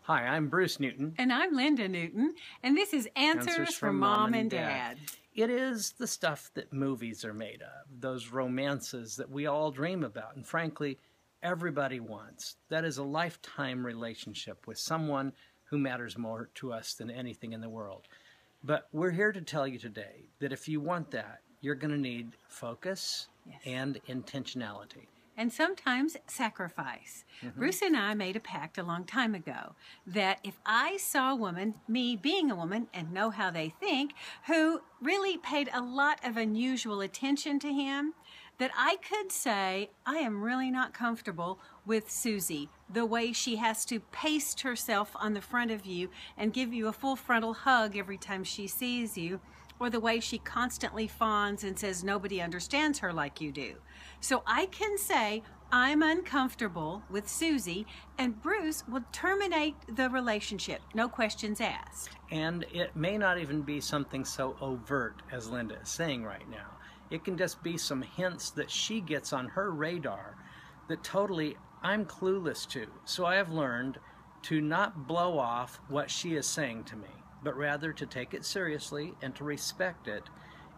Hi, I'm Bruce Newton. And I'm Linda Newton, and this is Answers from Mom and Dad. It is the stuff that movies are made of, those romances that we all dream about, and frankly, everybody wants. That is a lifetime relationship with someone who matters more to us than anything in the world. But we're here to tell you today that if you want that, you're going to need focus and intentionality. And sometimes sacrifice. Bruce and I made a pact a long time ago that if I saw a woman, me being a woman and know how they think, who really paid a lot of unusual attention to him, that I could say, I am really not comfortable with Susie, the way she has to paste herself on the front of you and give you a full frontal hug every time she sees you, or the way she constantly fawns and says nobody understands her like you do. So I can say, I'm uncomfortable with Susie, and Bruce will terminate the relationship, no questions asked. And it may not even be something so overt as Linda is saying right now. It can just be some hints that she gets on her radar that totally I'm clueless to. So I have learned to not blow off what she is saying to me, but rather to take it seriously and to respect it,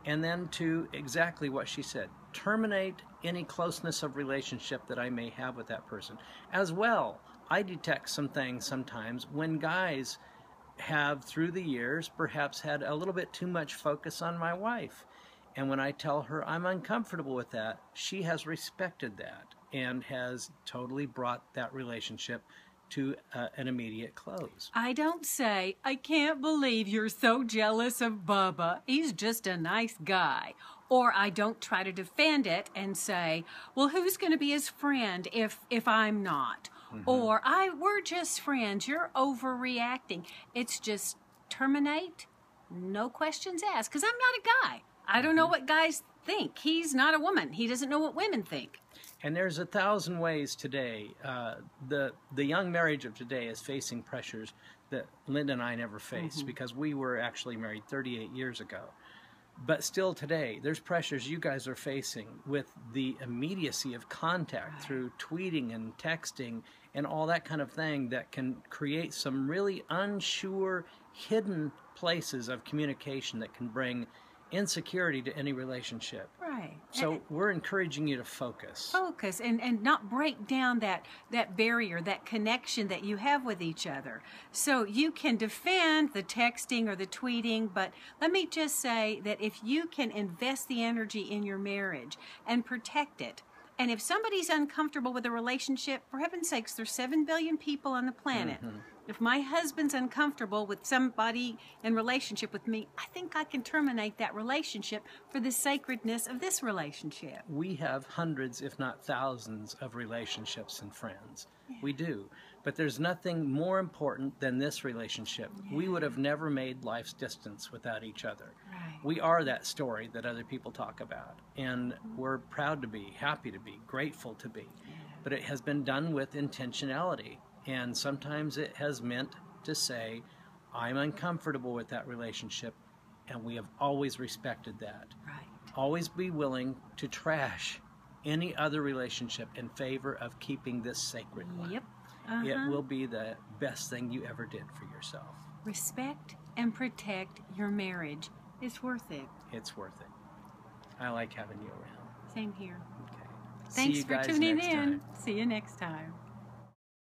and then to exactly what she said, terminate any closeness of relationship that I may have with that person. As well, I detect some things sometimes when guys have, through the years, perhaps had a little bit too much focus on my wife. And when I tell her I'm uncomfortable with that, she has respected that and has totally brought that relationship to an immediate close. I don't say, I can't believe you're so jealous of Bubba. He's just a nice guy. Or I don't try to defend it and say, well, who's going to be his friend if I'm not? Or we're just friends. You're overreacting. It's just terminate, no questions asked, because I'm not a guy. I don't know what guys think. He's not a woman. He doesn't know what women think. And there's 1,000 ways today. The young marriage of today is facing pressures that Linda and I never faced because we were actually married 38 years ago. But still today, there's pressures you guys are facing with the immediacy of contact through tweeting and texting and all that kind of thing that can create some really unsure, hidden places of communication that can bring insecurity to any relationship. Right. So we're encouraging you to focus. Focus and not break down that barrier, that connection that you have with each other. So you can defend the texting or the tweeting, but let me just say that if you can invest the energy in your marriage and protect it, and if somebody's uncomfortable with a relationship, for heaven's sakes, there's 7 billion people on the planet. If my husband's uncomfortable with somebody in relationship with me, I think I can terminate that relationship for the sacredness of this relationship. We have hundreds, if not thousands, of relationships and friends. We do. But there's nothing more important than this relationship. We would have never made life's distance without each other. We are that story that other people talk about. And we're proud to be, happy to be, grateful to be. But it has been done with intentionality. And sometimes it has meant to say, I'm uncomfortable with that relationship, and we have always respected that. Always be willing to trash any other relationship in favor of keeping this sacred one. It will be the best thing you ever did for yourself. Respect and protect your marriage. It's worth it. It's worth it. I like having you around. Same here. Okay. Thanks for tuning in. See you next time.